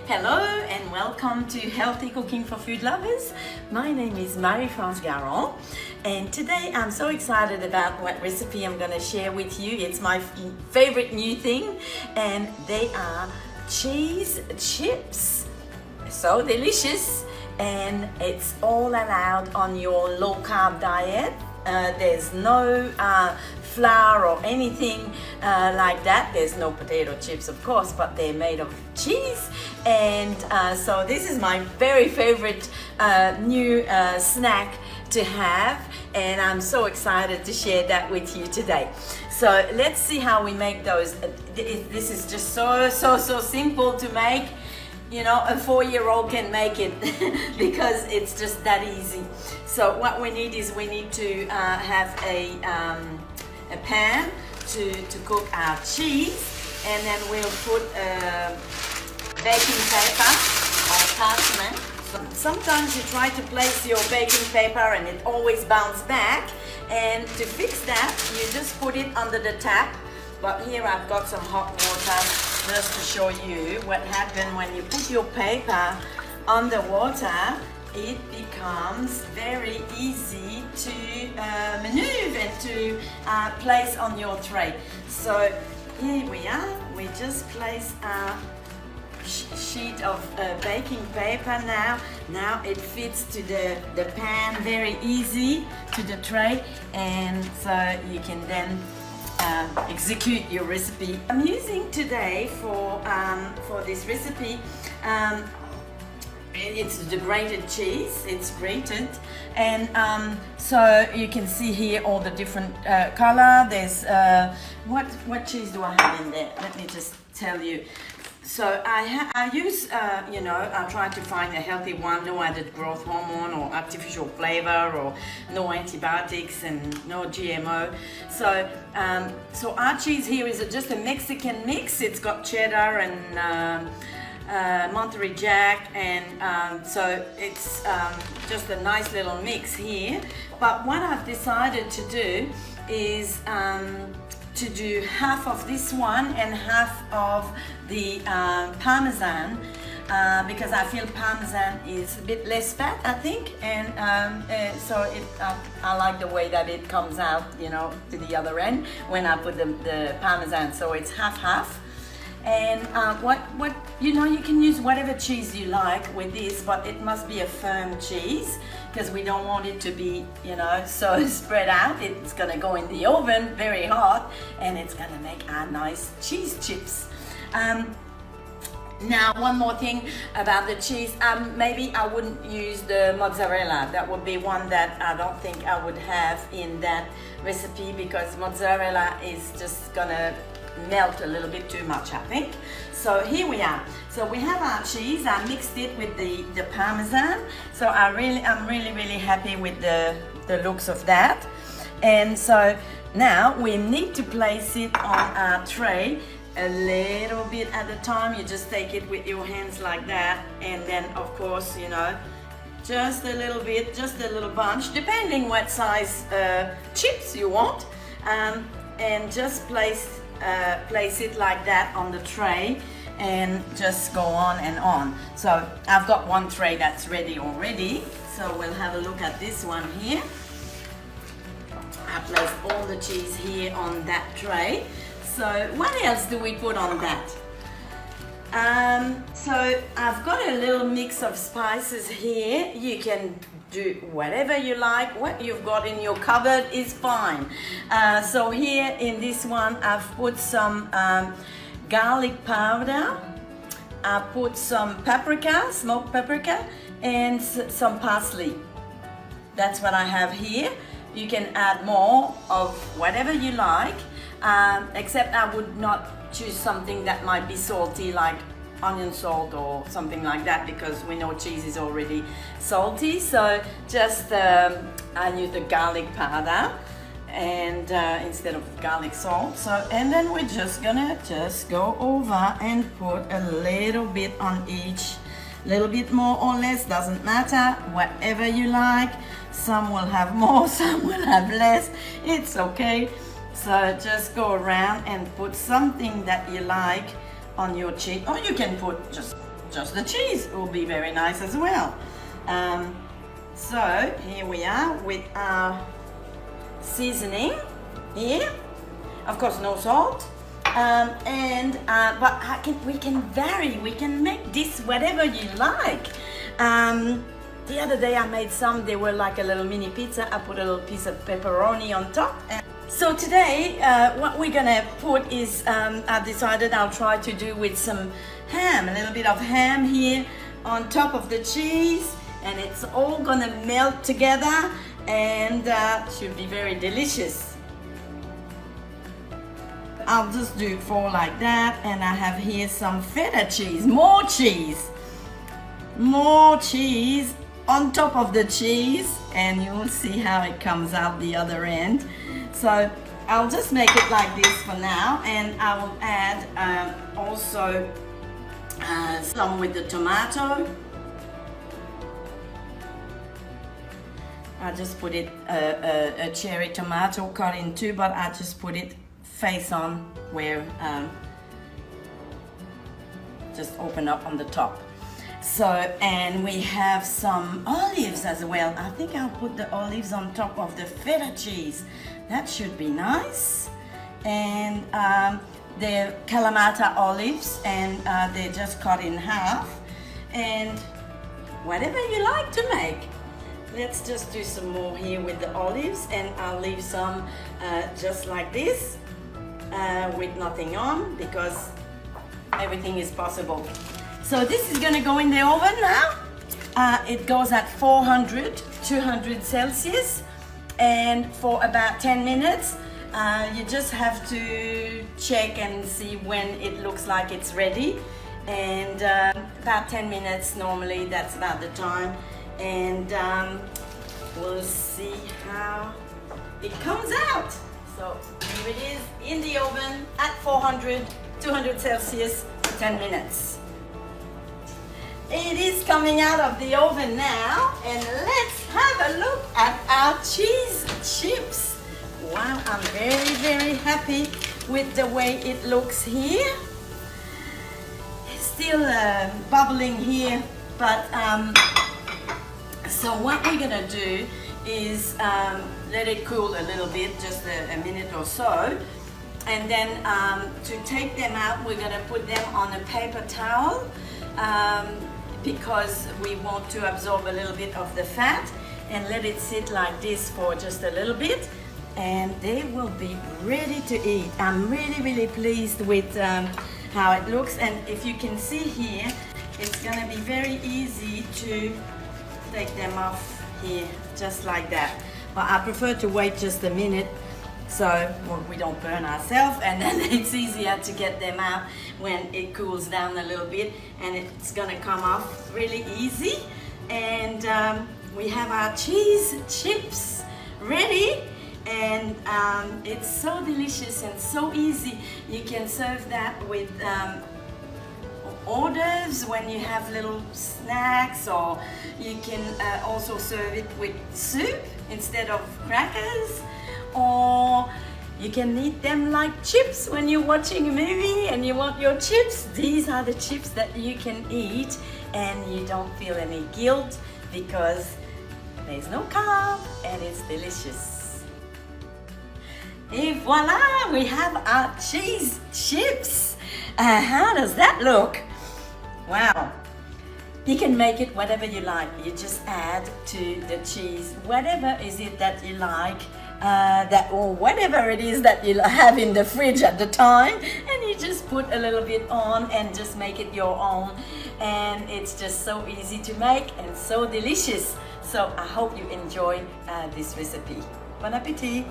Hello and welcome to Healthy Cooking for Food Lovers. My name is Marie-France Garon and today I'm so excited about what recipe I'm going to share with you. It's my favorite new thing and they are cheese chips. So delicious, and it's all allowed on your low carb diet. There's no flour or anything like that. There's no potato chips, of course, but they're made of cheese. And so this is my very favorite new snack to have, and I'm so excited to share that with you today. So let's see how we make those. This is just so simple to make. You know, a 4-year-old can make it because it's just that easy. So what we need is we need to have a pan to cook our cheese, and then we'll put baking paper or parchment. Sometimes you try to place your baking paper and it always bounces back, and to fix that you just put it under the tap. But here I've got some hot water just to show you what happens when you put your paper on the water. It becomes very easy to maneuver and to place on your tray. So here we are, we just place our sheet of baking paper now. Now it fits to the pan very easy to the tray, and so you can then execute your recipe. I'm using today for this recipe, it's the grated cheese. It's grated, and so you can see here all the different color. There's what cheese do I have in there? Let me just tell you. So I use, I try to find a healthy one, no added growth hormone or artificial flavor or no antibiotics and no GMO. So so our cheese here is just a Mexican mix. It's got cheddar and Monterey Jack, and so it's just a nice little mix here. But what I've decided to do is to do half of this one and half of the Parmesan, because I feel Parmesan is a bit less fat, I think, and so I like the way that it comes out, you know, to the other end when I put the Parmesan. So it's half. And what you know, you can use whatever cheese you like with this, but it must be a firm cheese because we don't want it to be, you know, so spread out. It's gonna go in the oven very hot, and it's gonna make our nice cheese chips. Now, one more thing about the cheese, maybe I wouldn't use the mozzarella. That would be one that I don't think I would have in that recipe, because mozzarella is just gonna melt a little bit too much, I think. So here we are. So we have our cheese. I mixed it with the Parmesan. So I'm really happy with the looks of that. And so now we need to place it on our tray a little bit at a time. You just take it with your hands like that, and then of course, you know, just a little bit, just a little bunch, depending what size chips you want, and just place it like that on the tray, and just go on and on. So I've got one tray that's ready already, so we'll have a look at this one here. I placed all the cheese here on that tray. So what else do we put on that? So I've got a little mix of spices here. You can do whatever you like. What you've got in your cupboard is fine. So here in this one, I've put some garlic powder. I put some paprika, smoked paprika, and some parsley. That's what I have here. You can add more of whatever you like, except I would not choose something that might be salty, like onion salt or something like that, because we know cheese is already salty. So just I use the garlic powder and instead of garlic salt. So, and then we're just gonna go over and put a little bit on each, little bit more or less, doesn't matter, whatever you like. Some will have more, some will have less, it's okay. So just go around and put something that you like on your cheese, or you can put just just the cheese will be very nice as well. So here we are with our seasoning here. Of course, no salt. But we can vary. We can make this whatever you like. The other day I made some. They were like a little mini pizza. I put a little piece of pepperoni on top. So today, what we're gonna put is I've decided I'll try to do with some ham. A little bit of ham here on top of the cheese, and it's all gonna melt together and should be very delicious. I'll just do 4 like that, and I have here some feta cheese, more cheese on top of the cheese, and you will see how it comes out the other end. So I'll just make it like this for now, and I will add also some with the tomato. I just put it a cherry tomato cut in two, but I just put it face on where just open up on the top. So, and we have some olives as well. I think I'll put the olives on top of the feta cheese. That should be nice. And they're Kalamata olives, and they're just cut in half. And whatever you like to make. Let's just do some more here with the olives, and I'll leave some just like this with nothing on, because everything is possible. So this is gonna go in the oven now. It goes at 200 Celsius, and for about 10 minutes. You just have to check and see when it looks like it's ready, and about 10 minutes normally, that's about the time. And we'll see how it comes out. So here it is in the oven at 200 Celsius for 10 minutes. It is coming out of the oven now, and let's have a look at our cheese chips. Wow, I'm very, very happy with the way it looks here. It's still bubbling here, but so what we're gonna do is let it cool a little bit, just a minute or so, and then to take them out, we're gonna put them on a paper towel because we want to absorb a little bit of the fat, and let it sit like this for just a little bit, and they will be ready to eat. I'm really, really pleased with how it looks, and if you can see here, it's gonna be very easy to take them off here, just like that. But I prefer to wait just a minute so we don't burn ourselves, and then it's easier to get them out when it cools down a little bit, and it's gonna come off really easy. And we have our cheese chips ready, and it's so delicious and so easy. You can serve that with hors d'oeuvres when you have little snacks, or you can also serve it with soup instead of crackers, or you can eat them like chips when you're watching a movie and you want your chips. These are the chips that you can eat, and you don't feel any guilt because there's no carb and it's delicious. Et voila, we have our cheese chips. How does that look? Wow. You can make it whatever you like. You just add to the cheese whatever is it that you like, or whatever it is that you have in the fridge at the time, and you just put a little bit on and just make it your own. And it's just so easy to make and so delicious. So I hope you enjoy this recipe. Bon appétit!